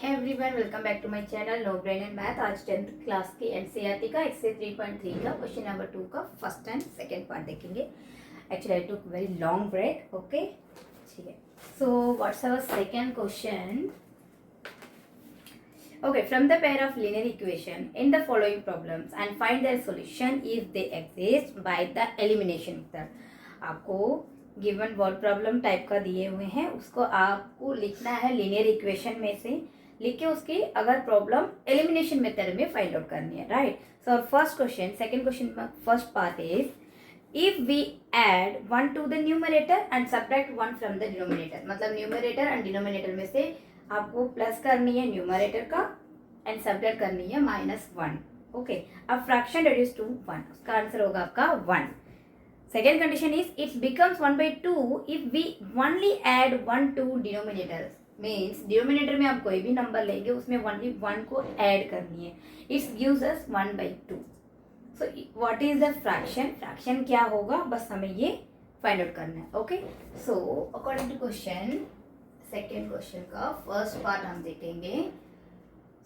है everyone, welcome back to my channel no brain and math. आज 10th class की NCERT का exercise 3.3 का क्वेश्चन नंबर 2 का फर्स्ट एंड सेकंड पार्ट देखेंगे। Actually I took very long break. Okay, ठीक है। So what's our second question? Okay, from the pair of linear equation in the following problems and find their solution if they exist by the elimination method. आपको given word problem type का दिए हुए हैं, उसको आपको लिखना है linear equation में से, लिख के उसकी अगर प्रॉब्लम एलिमिनेशन मेथड में फाइंड आउट करनी है, right. So first question, second question first part is if we add 1 to the numerator and subtract 1 from the denominator. मतलब न्यूमरेटर एंड डिनोमिनेटर में से आपको प्लस करनी है न्यूमरेटर का एंड सब्ट्रैक्ट करनी है -1। ओके, अब फ्रैक्शन रिड्यूस टू 1, उसका आंसर होगा आपका 1। Second condition is it becomes 1/2 if we only add 1 to denominators. Means denominator में आप कोई भी नंबर लेंगे, उसमें ओनली 1 को ऐड करनी है। It's gives us 1/2। So what is the fraction? Fraction क्या होगा, बस हमें ये फाइंड आउट करना है। Okay, so according to question, second question का फर्स्ट पार्ट हम देखेंगे।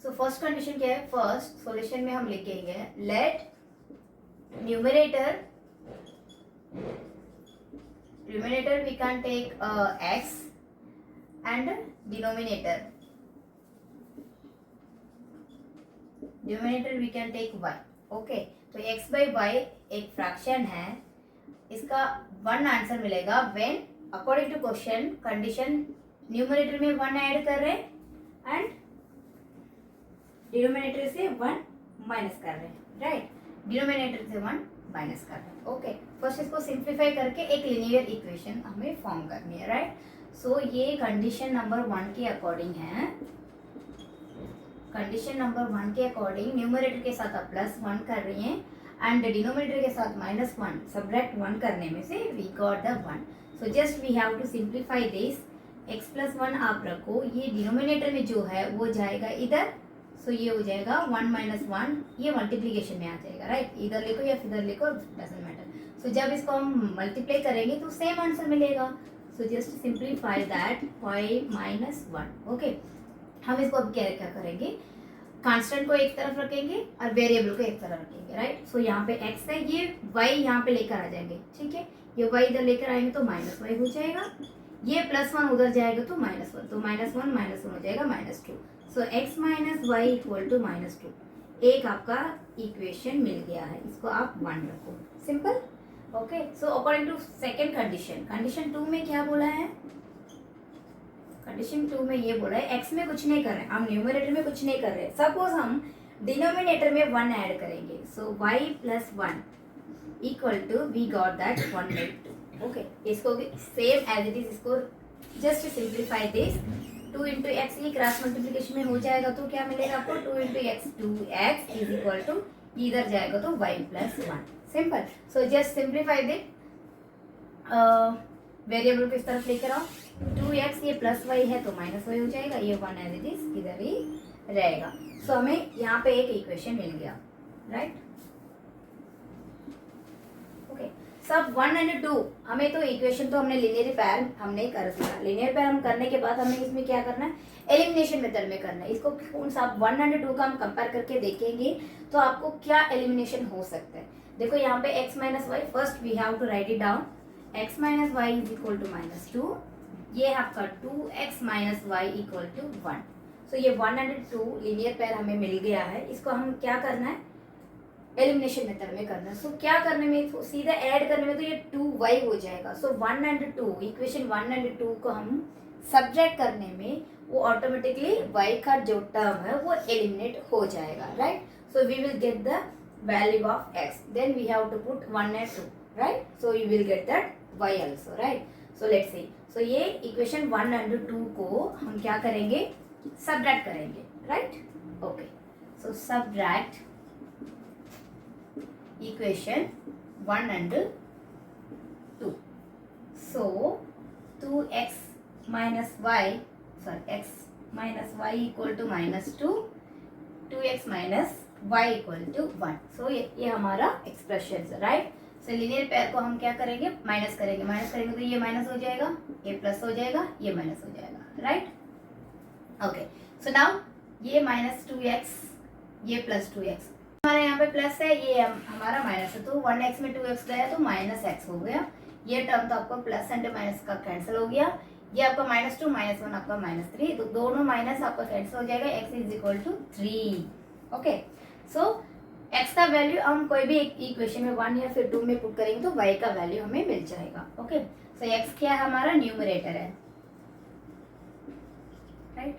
सो फर्स्ट कंडीशन क्या है? फर्स्ट सॉल्यूशन में हम लिखेंगे let numerator we can take x and denominator we can take y। Okay, तो x by y एक फ्रैक्शन है, इसका 1 आंसर मिलेगा when according to question condition numerator में 1 ऐड कर रहे हैं एंड डिनोमिनेटर से 1 माइनस कर रहे हैं, राइट। डिनोमिनेटर से 1 माइनस कर रहे हैं। ओके, फर्स्ट इसको सिंप्लीफाई करके एक लीनियर इक्वेशन हमें फॉर्म करनी है, राइट। सो ये कंडीशन नंबर 1 के अकॉर्डिंग है। कंडीशन नंबर 1 के अकॉर्डिंग न्यूमरेटर के साथ आप +1 कर रही हैं एंड डिनोमिनेटर के साथ -1 सब्ट्रैक्ट 1 करने में से we got the 1। So just we have to simplify this. x + 1 आप रखो, ये डिनोमिनेटर में जो है वो जाएगा इधर। सो ये हो जाएगा 1 - 1, ये मल्टीप्लीकेशन में आ जाएगा, राइट। इधर लिखो या इधर लिखो, डजंट मैटर। सो जब इसको हम मल्टीप्लाई करेंगे तो सेम आंसर मिलेगा। सो just simplify that y - 1। Okay, हम इसको अब क्या करेंगे, कांस्टेंट को एक तरफ रखेंगे और वेरिएबल को एक तरफ रखेंगे, राइट। सो यहाँ पे x है, ये y यहाँ पे लेकर आ जाएंगे, ठीक है। ये y इधर लेकर आएंगे तो -y हो जाएगा, ये +1 उधर जाएगा तो -1, तो -1 -1 हो जाएगा -2। सो x - y = -2। एक आपका इक्वेशन मिल गया है, इसको आप 1 रखो, simple. Okay, so according to second condition, condition 2 में क्या बोला है? कंडीशन 2 में ये बोला है x में कुछ नहीं कर रहे हैं, हम न्यूमरेटर में कुछ नहीं कर रहे हैं। सपोज हम डिनोमिनेटर में 1 ऐड करेंगे, so y + 1 = we got that 1/2। Okay, इसको सेम एज इट इज, इसको जस्ट सिंप्लीफाई दिस। 2 × x, ये क्रॉस मल्टीप्लिकेशन में हो जाएगा तो क्या मिलेगा आपको? 2 × x 2x = इधर जाएगा तो y + 1, simple. So just simplify this. Variable को इस तरफ लेकर आओ, 2x ये +y है तो -y हो जाएगा, ये 1 एज इट इज इधर ही रहेगा। सो हमें यहाँ पे एक इक्वेशन मिल गया, राइट। ओके, सब 1 और 2 हमें तो इक्वेशन तो हमने लीनियर पैर हमने कर दिया। लीनियर पैर हम करने के बाद हमें इसमें क्या करना है, एलिमिनेशन मेथड में करना है। इसको कौन सा 1 और 2 का हम कंपेयर करके देखेंगे तो आपको क्या एलिमिनेशन हो सकता है। देखो यहाँ पे x - y, first we have to write it down. x - y = -2, ये आपका 2x - y = 1। सो ये 1 और 2 लीनियर पैर हमें मिल गया है, इसको हम क्या करना है, एलिमिनेशन मेथड में करना है। सो क्या करने में, तो सीधा ऐड करने में तो ये 2y हो जाएगा। सो 1 और 2 इक्वेशन 1 और 2 को हम सब्ट्रैक्ट करने में वो ऑटोमेटिकली y का जो टर्म है वो एलिमिनेट हो जाएगा, right. So we will get the value of x, then we have to put 1 और 2, right. So you will get that y also, right. So let's see. So ये equation 1 और 2 को हम क्या करेंगे, सब्ट्रैक्ट करेंगे, right. Okay, so subtract equation 1 and 2. So 2x minus y, sorry, x minus y = -2, 2x minus y = 1. So ये हमारा expression है, राइट। सो लीनियर पेयर को हम क्या करेंगे, माइनस करेंगे तो ये माइनस हो जाएगा, ये प्लस हो जाएगा, ये माइनस हो जाएगा, राइट। ओके, सो नाउ ये -2x, ये +2x, हमारा यहाँ पे प्लस है, ये हमारा माइनस है, तो 1x में 2x गया तो -x हो गया। ये टर्म तो आपका प्लस एंड माइनस का कैंसिल हो गया। ये आपका -2 -1 आपका -3, तो दोनों माइनस आपका कैंसिल हो जाएगा। x = 3। ओके, सो x का वैल्यू हम कोई भी एक इक्वेशन में 1 या फिर 2 में पुट करेंगे तो y का वैल्यू हमें मिल जाएगा। ओके, सो x क्या है, हमारा न्यूमरेटर है, राइट।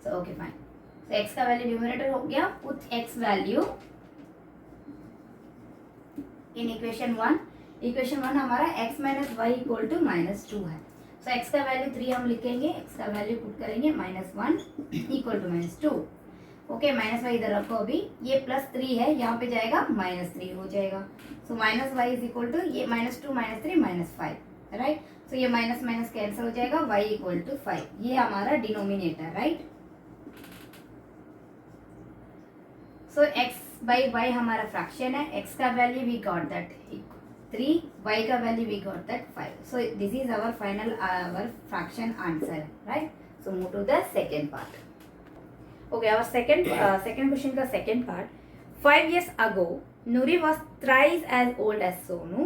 सो ओके फाइन, सो x का वैल्यू न्यूमरेटर हो गया। Put x value in equation 1। Equation 1 हमारा x - y = -2 है। सो x का वैल्यू 3 हम लिखेंगे, x का वैल्यू पुट करेंगे -1 = -2। ओके, -y इधर रखो अभी, ये +3 है, यहाँ पे जाएगा -3 हो जाएगा। सो -y = ये -2 -3 -5, राइट। सो ये माइनस माइनस कैंसिल हो जाएगा, y = 5, ये हमारा डिनोमिनेटर, राइट। सो x/y हमारा फ्रैक्शन है, x का value we got that 3, y का value we got that 5। So this is our final fraction answer, right. So move to the second part. Okay, our second question का second part. 5 years ago, Nuri was thrice as old as Sonu.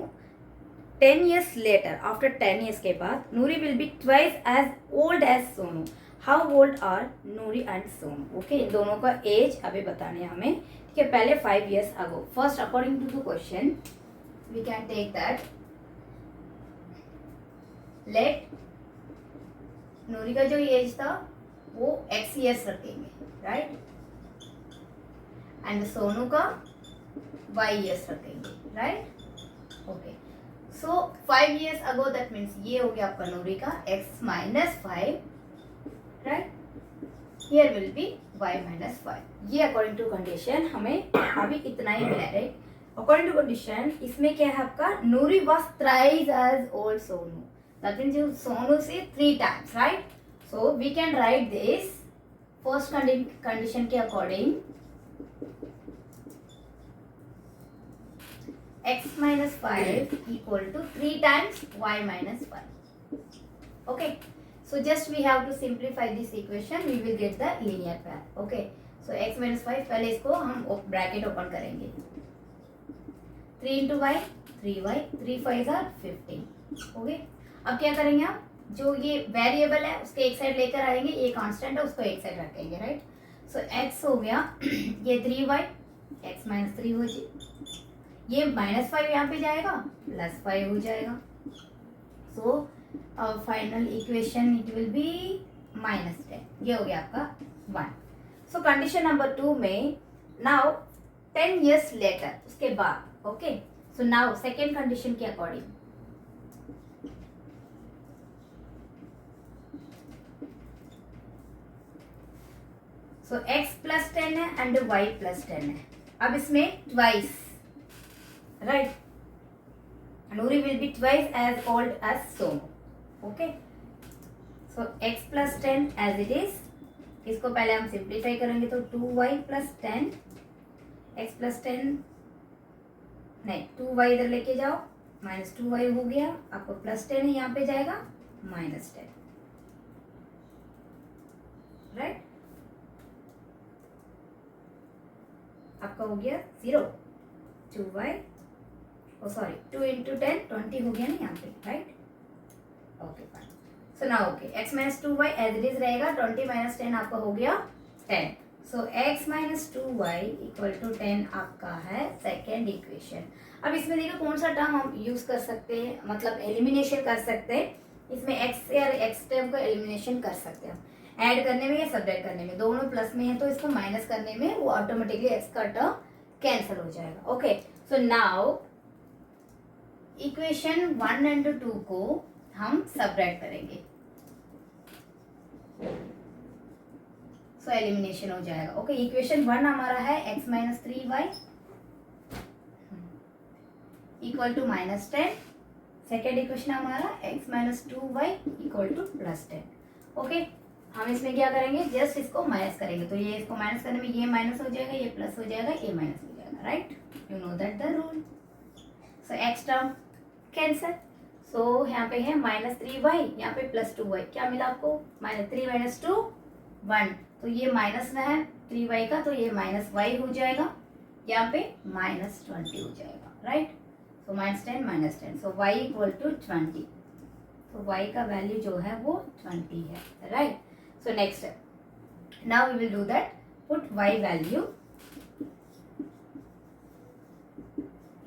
10 years later, after 10 years के बाद, Nuri will be twice as old as Sonu. How old are Nuri and Sonu? Okay, इन दोनों का as अभी बताने हैं हमें, ठीक है। पहले 5 years ago. First, according to the question, we can take that. Let Nuri का जो एज था वो x years रखेंगे, राइट, एंड सोनू का y years रखेंगे, right. Okay, so 5 years ago that means ये हो गया आपका नूरी का x - 5, right. Here will be y - 5। ये अकॉर्डिंग टू कंडीशन हमें अभी इतना ही मिला, राइट। अकॉर्डिंग टू कंडीशन इसमें क्या है आपका, Noori was thrice as old Sonu, that means Sonu से 3 times, right. So we can write this first condition के according x - 5 = 3 times y - 5. Okay, so just we have to simplify this equation, we will get the linear pair. Okay, so x - 5 पहले इसको हम bracket open करेंगे, 3 × y 3y, 3 5 are 15। Okay, अब क्या करेंगे आप, जो ये वेरिएबल है उसके एक साइड लेकर आएंगे, ये कांस्टेंट है उसको एक साइड रखेंगे, राइट। सो x हो गया ये 3y, x - 3 हो जी, ये -5 यहाँ पे जाएगा, +5 हो जाएगा। So final equation it will be -10, ये हो गया आपका 1। सो कंडीशन नंबर 2 में नाउ 10 years लेटर, उसके बाद, okay. So now second condition के अकॉर्डिंग सो x + 10 है एंड y + 10 है। अब इसमें twice, right, Noori will be twice as old as Sonu. Okay, so x + 10 as it is, इसको पहले हम सिंप्लीफाई करेंगे तो 2y + 10, x + 10 नहीं, 2y इधर लेके जाओ, -2y हो गया, आपको +10 है, यहाँ पे जाएगा -10, राइट। आपका हो गया 0, 2y, ओ सॉरी 2 × 10 20 हो गया ना यहाँ पे, right. Okay fine, so now okay, x - 2y as it is रहेगा, 20 - 10 आपका हो गया 10। सो x - 2y = 10 आपका है सेकेंड इक्वेशन। अब इसमें देखो कौन सा टर्म हम यूज कर सकते हैं, मतलब एलिमिनेशन कर सकते हैं। इसमें x या x टर्म को एलिमिनेशन कर सकते हैं, ऐड करने में या सब्ट्रैक्ट करने में, दोनों प्लस में है तो इसको माइनस करने में वो ऑटोमेटिकली x का टर्म कैंसिल हो जाएगा। Okay, so now equation 1 and 2 को हम सब्ट्रैक्ट करेंगे, सो एलिमिनेशन हो जाएगा। ओके, इक्वेशन 1 हमारा है x - 3y = -10, सेकेंड इक्वेशन हमारा x - 2y = +10। ओके, हम इसमें क्या करेंगे, जस्ट इसको माइनस करेंगे, तो ये इसको माइनस करने में ये माइनस हो जाएगा, ये प्लस हो जाएगा, ये माइनस हो जाएगा, right. You know that the rule. So x term cancel, so यहाँ पे है -3y, यहाँ पे +2y, क्या मिला आपको, -3 - 2 1, तो ये माइनस में है 3y का, तो ये माइनस y हो जाएगा, यहाँ पे -20 हो जाएगा, right. So -10 so y equal to 20, तो y का वैल्यू जो है वो 20 है, right. So next, now we will do that, put y value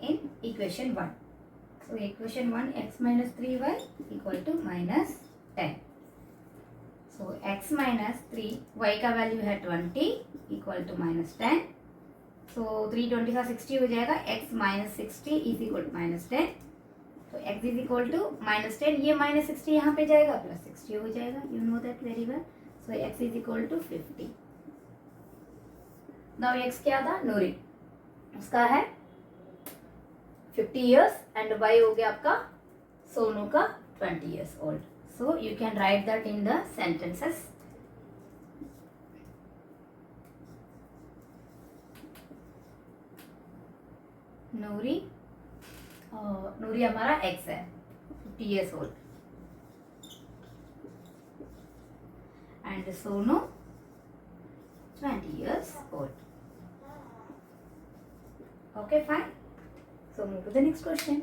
in equation 1. So equation 1, x minus 3y equal to -10. So x minus 3, y का value है 20 equal to -10. So 320 का 60 हो जाएगा, x minus 60 is equal to -10. तो x is equal to -10, ये -60 यहाँ पे जाएगा, +60 हो जाएगा, you know that very well. So x is equal to 50. Now x क्या था, नूरी, उसका है 50 years and y हो गया आपका सोनू का 20 years old. So you can write that in the sentences. नूरी हमारा x है 50 years old and Sonu 20 years old. Okay, fine. So move to the next question.